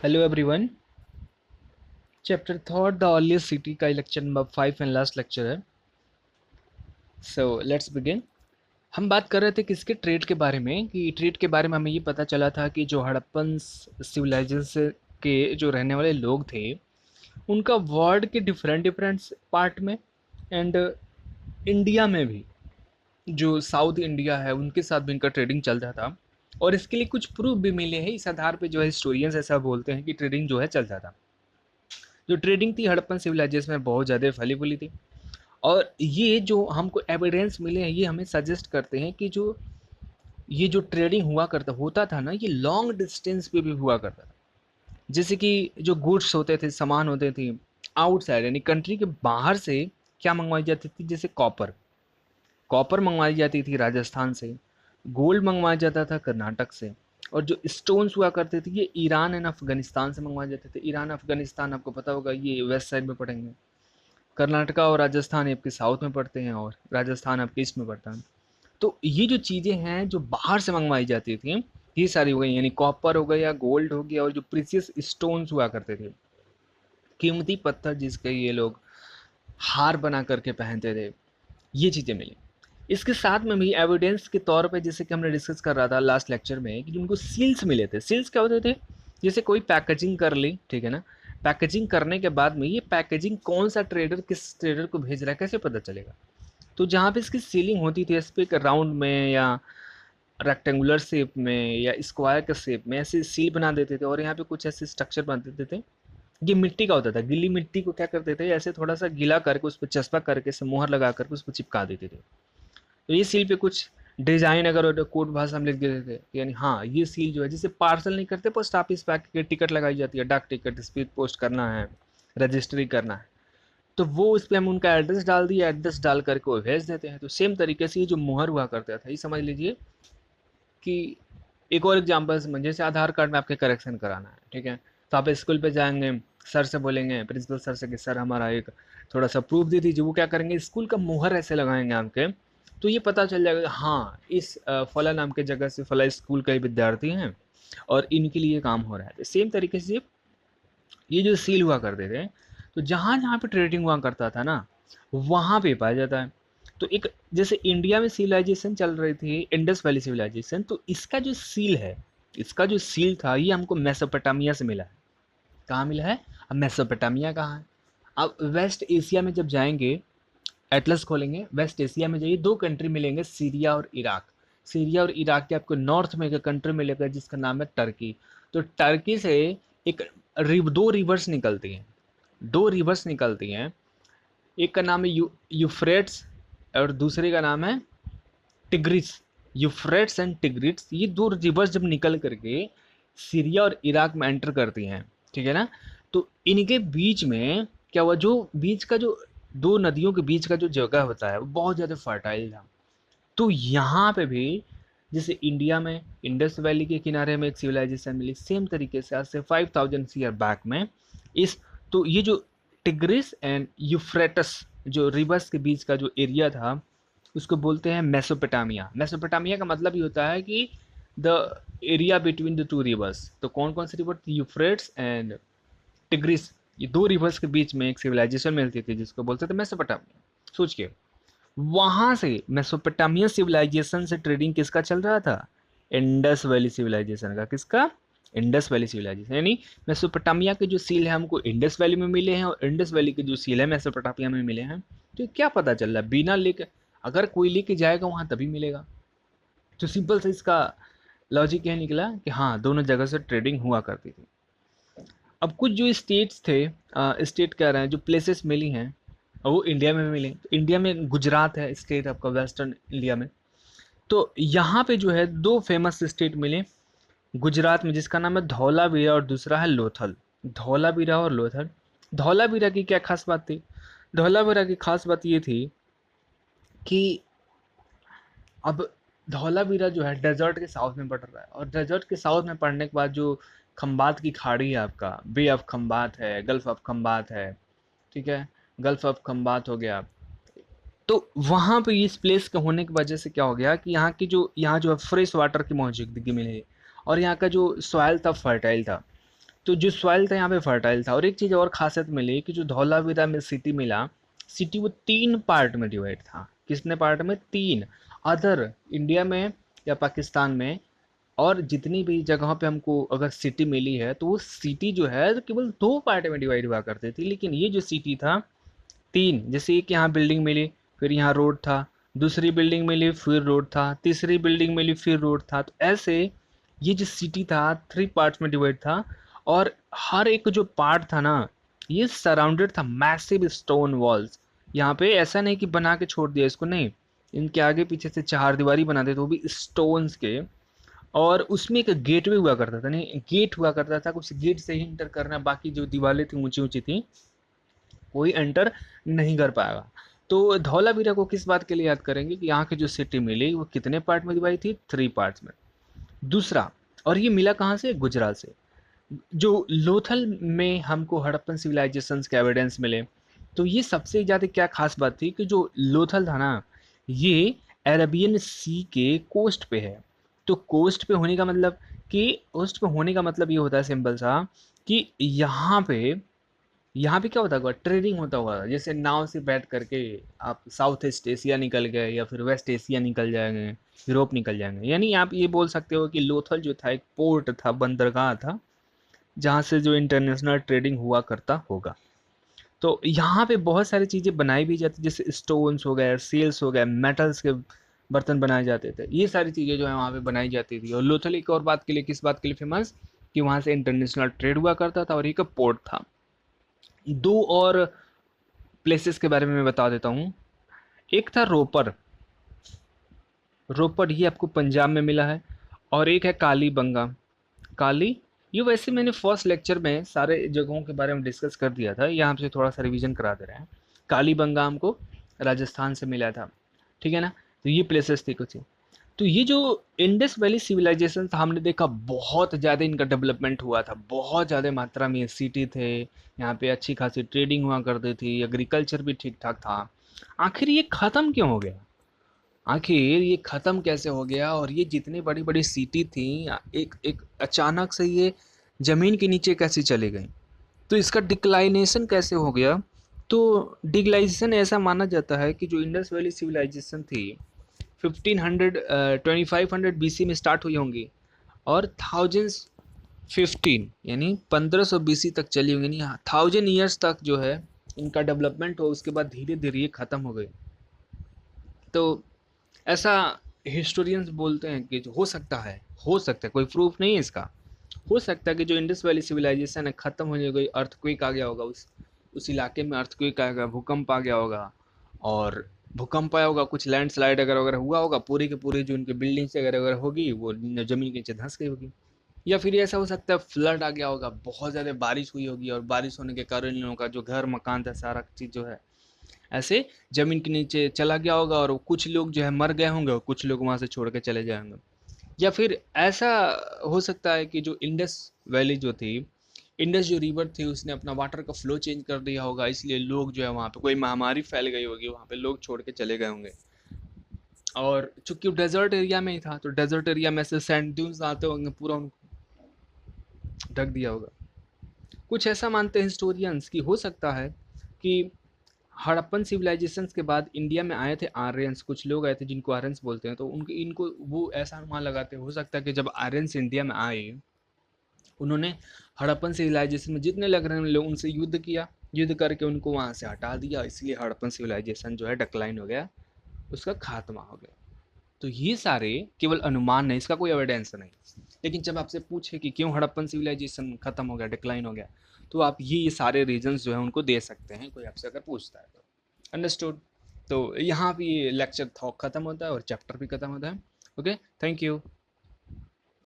Hello everyone. Chapter third, the earliest city का lecture number 5 and last lecture है. So let's begin. हम बात कर रहे थे किसके ट्रेड के बारे में, कि ट्रेड के बारे में हमें ये पता चला था कि जो हड़प्पन सिविलाइजेशन के जो रहने वाले लोग थे, उनका वर्ल्ड के डिफरेंट डिफरेंट पार्ट में एंड इंडिया में भी, जो साउथ इंडिया है उनके साथ भी इनका ट्रेडिंग चलता था. और इसके लिए कुछ प्रूफ भी मिले हैं. इस आधार पे जो है हिस्टोरियंस ऐसा बोलते हैं कि ट्रेडिंग जो है चलता था. जो ट्रेडिंग थी हड़प्पन सिविलाइजेशन में बहुत ज़्यादा फैली फूली थी. और ये जो हमको एविडेंस मिले हैं ये हमें सजेस्ट करते हैं कि जो ये जो ट्रेडिंग हुआ करता होता था ना, ये लॉन्ग डिस्टेंस पे भी हुआ करता था. जैसे कि जो गुड्स होते थे, सामान होते थे, आउटसाइड यानी कंट्री के बाहर से क्या मंगवाई जाती थी. जैसे कॉपर कॉपर मंगवाई जाती थी राजस्थान से. गोल्ड मंगवाया जाता था कर्नाटक से. और जो स्टोन्स हुआ करते थे ये ईरान एंड अफगानिस्तान से मंगवाए जाते थे. ईरान अफगानिस्तान आपको पता होगा ये वेस्ट साइड में पड़ेंगे. कर्नाटका और राजस्थान आपके साउथ में पड़ते हैं और राजस्थान आपके ईस्ट में पड़ता है. तो ये जो चीज़ें हैं जो बाहर से मंगवाई जाती थी, ये सारी हो गई. यानी कॉपर हो गया, गोल्ड हो गया, और जो प्रीसियस स्टोन्स हुआ करते थे, कीमती पत्थर जिसके ये लोग हार बना करके पहनते थे, ये चीज़ें मिली. इसके साथ में भी एविडेंस के तौर पे, जैसे कि हमने डिस्कस कर रहा था लास्ट लेक्चर में, कि उनको सील्स मिले थे. सील्स क्या होते थे? जैसे कोई पैकेजिंग कर ली, ठीक है ना. पैकेजिंग करने के बाद में ये पैकेजिंग कौन सा ट्रेडर किस ट्रेडर को भेज रहा है कैसे पता चलेगा. तो जहाँ पे इसकी सीलिंग होती थी, इस पे एक राउंड में या रेक्टेंगुलर शेप में या स्क्वायर के शेप में ऐसे सील बना देते थे. और यहाँ पे कुछ ऐसे स्ट्रक्चर बना देते थे. ये मिट्टी का होता था. गीली मिट्टी को क्या करते थे, ऐसे थोड़ा सा गीला करके उस पर चस्पा करके से मोहर लगा करके उस पर चिपका देते थे. तो ये सील पे कुछ डिजाइन अगर कोड भाषा में लिख देते थे, यानी हाँ ये सील जो है, जैसे पार्सल नहीं करते पोस्ट ऑफिस पैक के टिकट लगाई जाती है, डाक टिकट, स्पीड पोस्ट करना है, रजिस्ट्री करना है, तो वो उस पर हम उनका एड्रेस डाल दिया, एड्रेस डाल करके वो भेज देते हैं. तो सेम तरीके से ये जो मुहर हुआ करता था, ये समझ लीजिए कि एक और एग्जाम्पल समझ, जैसे आधार कार्ड में आपके करेक्शन कराना है, ठीक है. तो आप स्कूल पे जाएंगे, सर से बोलेंगे, प्रिंसिपल सर से कि सर हमारा एक थोड़ा सा प्रूफ दे दीजिए. वो क्या करेंगे, स्कूल का मुहर ऐसे लगाएंगे आपके. तो ये पता चल जाएगा हाँ इस फला नाम के जगह से फला स्कूल का ही विद्यार्थी हैं और इनके लिए काम हो रहा है. तो सेम तरीके से ये जो सील हुआ करते थे, तो जहाँ जहाँ पे ट्रेडिंग हुआ करता था ना, वहाँ पे पाया जाता है. तो एक जैसे इंडिया में सिविलाइजेशन चल रही थी, इंडस वैली सिविलाइजेशन, तो इसका जो सील है, इसका जो सील था, ये हमको मेसोपोटामिया से मिला है. कहाँ मिला है? अब मेसोपोटामिया कहाँ है? अब वेस्ट एशिया में जब जाएंगे, एटलस खोलेंगे, वेस्ट एशिया में जाइए, दो कंट्री मिलेंगे, सीरिया और इराक. सीरिया और इराक के आपको नॉर्थ में एक कंट्री मिलेगा जिसका नाम है टर्की. तो टर्की से एक दो रिवर्स निकलती हैं. दो रिवर्स निकलती हैं. एक का नाम है यूफ्रेट्स और दूसरे का नाम है टिग्रिस. यूफ्रेट्स एंड टिग्रिस, ये दो रिवर्स जब निकल करके सीरिया और इराक में एंटर करती हैं, ठीक है ना. तो इनके बीच में क्या हुआ, जो बीच का जो दो नदियों के बीच का जो जगह होता है वो बहुत ज़्यादा फर्टाइल था. तो यहाँ पे भी जैसे इंडिया में इंडस वैली के किनारे में एक सिविलाइजेशन मिली, सेम तरीके से आज से 5000 ईयर बैक में इस, तो ये जो टिग्रिस एंड यूफ्रेटस जो रिवर्स के बीच का जो एरिया था, उसको बोलते हैं मेसोपोटामिया. मेसोपोटामिया का मतलब ये होता है कि the area between the two reverse. तो कौन कौन से रिवर? Euphrates and tigris. ये दो रिवर्स के बीच में एक सिविलाइजेशन मिलती थी जिसको बोलते थे मेसोपोटामिया. सोच के वहां से मेसोपोटामिया सिविलाइजेशन से ट्रेडिंग किसका चल रहा था? इंडस वैली सिविलाइजेशन का. किसका? Indus valley civilization. यानी मेसोपोटामिया के जो सील है हमको इंडस वैली में मिले हैं और इंडस वैली के जो सील है मेसोपोटामिया में मिले हैं. तो क्या पता चल रहा है, बिना लेके, अगर कोई लेके जाएगा वहां तभी मिलेगा. तो सिंपल से इसका लॉजिक यह निकला कि हाँ दोनों जगह से ट्रेडिंग हुआ करती थी. अब कुछ जो स्टेट्स थे, स्टेट कह रहे हैं, जो प्लेसेस मिली हैं वो इंडिया में भी मिले. तो इंडिया में गुजरात है स्टेट आपका, वेस्टर्न इंडिया में. तो यहाँ पे जो है दो फेमस स्टेट मिले गुजरात में, जिसका नाम है धौलावीरा और दूसरा है लोथल. धौलावीरा और लोथल. धौलावीरा की क्या खास बात थी? धौलावीरा की खास बात ये थी कि अब धौलावीरा जो है डेजर्ट के साउथ में पड़ रहा है, और डेजर्ट के साउथ में पड़ने के बाद जो खंबात की खाड़ी है आपका, बे ऑफ खंबात है, गल्फ ऑफ खंबात है, ठीक है, गल्फ ऑफ खंबात हो गया. तो वहाँ पे इस प्लेस के होने की वजह से क्या हो गया कि यहाँ जो है फ्रेश वाटर की मौजूदगी मिली, और यहाँ का जो सॉइल था फर्टाइल था. तो जो सॉइल था यहाँ पे फर्टाइल था। और एक चीज़ और खासियत मिली कि जो धौलावीरा में सिटी मिला, सिटी वो 3 पार्ट में डिवाइड था। कितने पार्ट में? 3। अदर इंडिया में या पाकिस्तान में और जितनी भी जगहों पे हमको अगर सिटी मिली है तो वो सिटी जो है तो केवल 2 पार्ट में डिवाइड हुआ करती थी, लेकिन ये जो सिटी था 3। जैसे एक यहाँ बिल्डिंग मिली, फिर यहाँ रोड था, दूसरी बिल्डिंग मिली फिर रोड था, तीसरी बिल्डिंग मिली फिर रोड था। तो ऐसे ये जो सिटी था 3 पार्ट्स में डिवाइड था। और हर एक जो पार्ट था ना, ये सराउंडेड था मैसिव स्टोन वॉल्स। यहाँ पे ऐसा नहीं कि बना के छोड़ दिया इसको, नहीं, इनके आगे पीछे से चार दीवारी बनाते थे वो भी स्टोन्स के। और उसमें एक गेट भी हुआ करता था, नहीं गेट हुआ करता था, कुछ गेट से ही इंटर करना, बाकी जो दीवारें थी ऊंची ऊंची थी कोई एंटर नहीं कर पाएगा। तो धौलावीरा को किस बात के लिए याद करेंगे कि यहाँ की जो सिटी मिली वो कितने पार्ट में डिवाइड थी? 3 पार्ट्स में। दूसरा, और ये मिला कहाँ से? गुजरात से। जो लोथल में हमको हड़प्पन सिविलाइजेशंस के एविडेंस मिले, तो ये सबसे ज़्यादा क्या खास बात थी कि जो लोथल था ना, ये अरेबियन सी के कोस्ट पे है। तो कोस्ट पे होने का मतलब कि कोस्ट पे होने का मतलब ये होता है सिंपल सा कि यहाँ पे क्या होता होगा? ट्रेडिंग होता होगा। जैसे नाव से बैठ करके आप साउथ ईस्ट एशिया निकल गए या फिर वेस्ट एशिया निकल जाएंगे, यूरोप निकल जाएंगे। यानी आप ये बोल सकते हो कि लोथल जो था एक पोर्ट था, बंदरगाह था, जहाँ से जो इंटरनेशनल ट्रेडिंग हुआ करता होगा। तो यहाँ पे बहुत सारी चीज़ें बनाई भी जाती, जैसे स्टोन्स हो गए, सेल्स हो गए, मेटल्स के बर्तन बनाए जाते थे। ये सारी चीज़ें जो है वहाँ पे बनाई जाती थी। और लोथल एक और बात के लिए, किस बात के लिए फेमस? कि वहाँ से इंटरनेशनल ट्रेड हुआ करता था और एक पोर्ट था। दो और प्लेसेस के बारे में मैं बता देता हूँ। एक था रोपर, रोपर ये आपको पंजाब में मिला है। और एक है कालीबंगा, काली, ये वैसे मैंने फर्स्ट लेक्चर में सारे जगहों के बारे में डिस्कस कर दिया था, यहाँ से थोड़ा सा रिवीजन करा दे रहे हैं। कालीबंगा हमको राजस्थान से मिला था, ठीक है ना। तो ये प्लेसेस थी कुछ। तो ये जो इंडस वैली सिविलाइजेशन था, हमने देखा बहुत ज़्यादा इनका डेवलपमेंट हुआ था, बहुत ज़्यादा मात्रा में सिटी थे, यहाँ पे अच्छी खासी ट्रेडिंग हुआ करती थी, एग्रीकल्चर भी ठीक ठाक था। आखिर ये ख़त्म क्यों हो गया? आखिर ये ख़त्म कैसे हो गया? और ये जितनी बड़ी बड़ी सिटी थी, एक एक अचानक से ये ज़मीन के नीचे कैसे चली गई? तो इसका डिक्लाइनेशन कैसे हो गया? तो डिक्लाइनेशन ऐसा माना जाता है कि जो इंडस वैली सिविलाइजेशन थी 1500 2500 बीसी में स्टार्ट हुई होंगी और थाउजेंड्स 15 यानी 1500 बीसी तक चली होंगी, नहीं 1000 ईयर्स तक जो है इनका डेवलपमेंट हो, उसके बाद धीरे धीरे ये ख़त्म हो गई। तो ऐसा हिस्टोरियंस बोलते हैं कि जो हो सकता है, कोई प्रूफ नहीं है इसका, हो सकता है कि जो इंडस वैली सिविलाइजेशन है ख़त्म होने गई, अर्थक्वेक आ गया होगा, उस इलाके में अर्थक्वेक आ गया, भूकंप आ गया होगा। और भूकंप आया होगा, कुछ लैंडस्लाइड अगर वगैरह हुआ होगा, पूरी के पूरी जो उनकी बिल्डिंग्स वगैरह वगैरह होगी वो ज़मीन के नीचे धंस गई होगी। या फिर ऐसा हो सकता है फ्लड आ गया होगा, बहुत ज़्यादा बारिश हुई होगी और बारिश होने के कारण इन लोगों का जो घर मकान था सारा चीज़ जो है ऐसे ज़मीन के नीचे चला गया होगा और कुछ लोग जो है मर गए होंगे और कुछ लोग वहाँ से छोड़ के चले जाएंगे। या फिर ऐसा हो सकता है कि जो इंडस वैली जो थी, इंडस जो रिवर थी, उसने अपना वाटर का फ्लो चेंज कर दिया होगा, इसलिए लोग जो है वहाँ पे कोई महामारी फैल गई होगी, वहाँ पे लोग छोड़ के चले गए होंगे। और चूंकि डेजर्ट एरिया में ही था तो डेजर्ट एरिया में से सैंड ड्यून्स आते होंगे, पूरा उनको ढक दिया होगा। कुछ ऐसा मानते हैं हिस्टोरियंस कि हो सकता है कि हड़प्पन सिविलाइजेशन के बाद इंडिया में आए थे आर्यंस, कुछ लोग आए थे जिनको आर्यंस बोलते हैं, तो उनके इनको वो ऐसा अनुमान लगाते हैं हो सकता है कि जब आर्यंस इंडिया में आए, उन्होंने हड़प्पन सिविलाइजेशन में जितने लग रहे लोग उनसे युद्ध किया, युद्ध करके उनको वहाँ से हटा दिया, इसलिए हड़प्पन सिविलाइजेशन जो है डिक्लाइन हो गया, उसका खात्मा हो गया। तो ये सारे केवल अनुमान नहीं, इसका कोई एविडेंस नहीं। लेकिन जब आपसे पूछे कि क्यों हड़प्पन सिविलाइजेशन खत्म हो गया, डिक्लाइन हो गया, तो आप ये सारे रीजंस जो है उनको दे सकते हैं, कोई आपसे अगर पूछता है तो। अंडरस्टूड? तो यहाँ पे ये लेक्चर खत्म होता है और चैप्टर भी खत्म होता है। Okay, thank you.